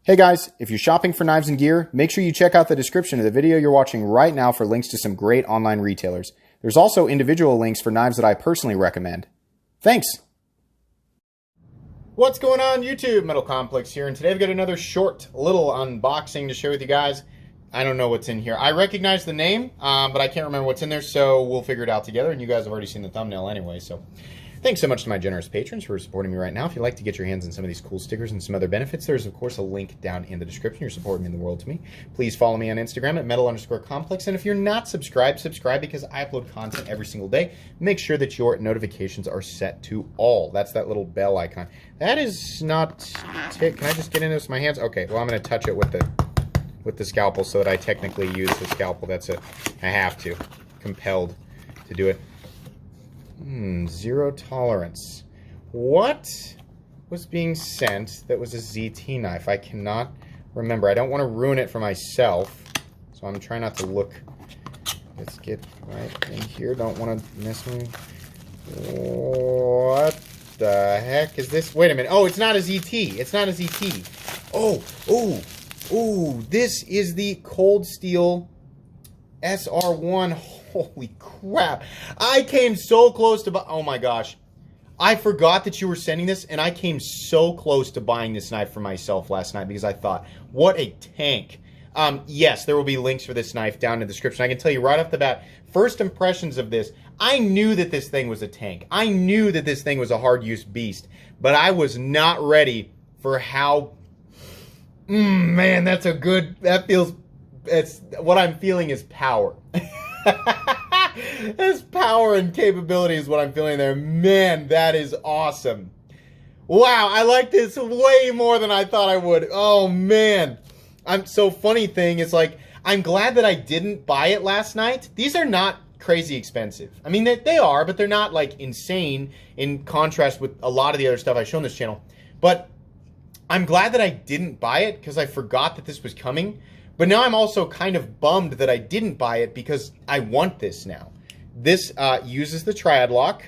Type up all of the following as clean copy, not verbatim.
Hey guys, if you're shopping for knives and gear, make sure you check out the description of the video you're watching right now for links to some great online retailers. There's also individual links for knives that I personally recommend. Thanks! What's going on YouTube? Metal Complex here, and today I've got another short little unboxing to share with you guys. I don't know what's in here. I recognize the name, but I can't remember what's in there, so we'll figure it out together, and you guys have already seen the thumbnail anyway, so... Thanks so much to my generous patrons for supporting me right now. If you'd like to get your hands on some of these cool stickers and some other benefits, there's, of course, a link down in the description. You're supporting the world to me. Please follow me on Instagram at metal_complex. And if you're not subscribed, subscribe because I upload content every single day. Make sure that your notifications are set to all. That's that little bell icon. That is not... Can I just get into this with my hands? Okay, well, I'm going to touch it with the scalpel so that I technically use the scalpel. That's it. I have to. Compelled to do it. Zero tolerance. What was being sent that was a ZT knife? I cannot remember. I don't want to ruin it for myself, so I'm trying not to look. Let's get right in here. Don't want to miss me. What the heck is this? Wait a minute. Oh, it's not a ZT. It's not a ZT. Oh, this is the Cold Steel SR1. Holy crap. I came so close to oh my gosh. I forgot that you were sending this, and I came so close to buying this knife for myself last night because I thought, what a tank. Yes, there will be links for this knife down in the description. I can tell you right off the bat, first impressions of this, I knew that this thing was a tank. I knew that this thing was a hard-use beast, but I was not ready for how... man, that's a good... That feels... It's what I'm feeling is power. His power and capability is what I'm feeling there. Man, that is awesome. Wow, I like this way more than I thought I would. Oh, man. Funny thing is, like, I'm glad that I didn't buy it last night. These are not crazy expensive. I mean, they are, but they're not, like, insane in contrast with a lot of the other stuff I show on this channel. But I'm glad that I didn't buy it because I forgot that this was coming. But now I'm also kind of bummed that I didn't buy it because I want this now. This uses the triad lock.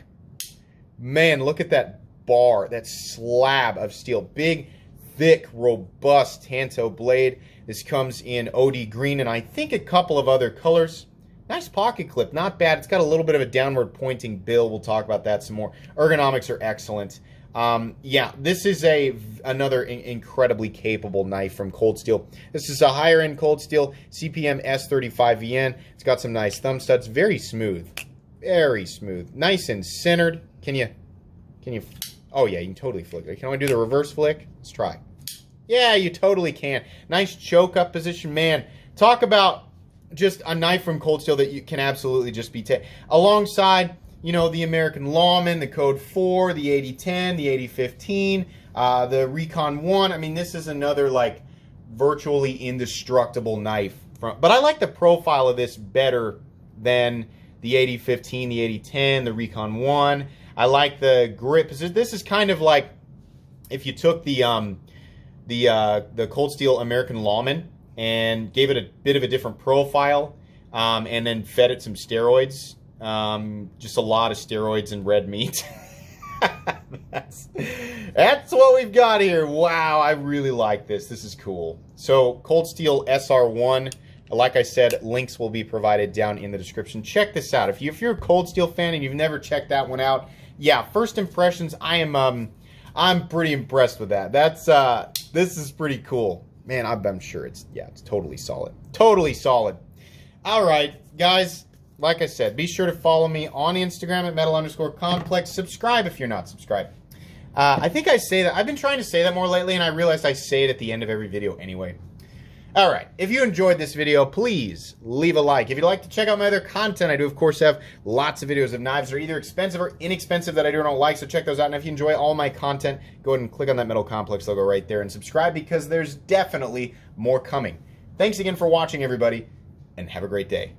Man, look at that bar, that slab of steel. Big, thick, robust Tanto blade. This comes in OD green and I think a couple of other colors. Nice pocket clip, not bad. It's got a little bit of a downward pointing bill. We'll talk about that some more. Ergonomics are excellent. Yeah, this is another incredibly capable knife from Cold Steel. This is a higher end Cold Steel CPM S35VN. It's got some nice thumb studs. Very smooth. Very smooth. Nice and centered. Can you, oh yeah, you can totally flick it. Can I do the reverse flick? Let's try. Yeah, you totally can. Nice choke up position. Man, talk about just a knife from Cold Steel that you can absolutely just be alongside, you know, the American Lawman, the Code 4, the 8010, the 8015, the Recon 1. I mean, this is another, like, virtually indestructible knife. But I like the profile of this better than the 8015, the 8010, the Recon 1. I like the grip. This is kind of like if you took the Cold Steel American Lawman and gave it a bit of a different profile and then fed it some steroids. Just a lot of steroids and red meat. that's what we've got here. Wow, I really like this. This is cool. So, Cold Steel SR1, like I said, links will be provided down in the description. Check this out. If you're a Cold Steel fan and you've never checked that one out, yeah, first impressions, I'm pretty impressed with that. This is pretty cool. Man, I'm sure it's totally solid. Totally solid. All right, guys. Like I said, be sure to follow me on Instagram at metal_complex. Subscribe if you're not subscribed. I think I say that. I've been trying to say that more lately, and I realized I say it at the end of every video anyway. All right. If you enjoyed this video, please leave a like. If you'd like to check out my other content, I do, of course, have lots of videos of knives that are either expensive or inexpensive that I don't like, so check those out. And if you enjoy all my content, go ahead and click on that Metal Complex logo right there and subscribe because there's definitely more coming. Thanks again for watching, everybody, and have a great day.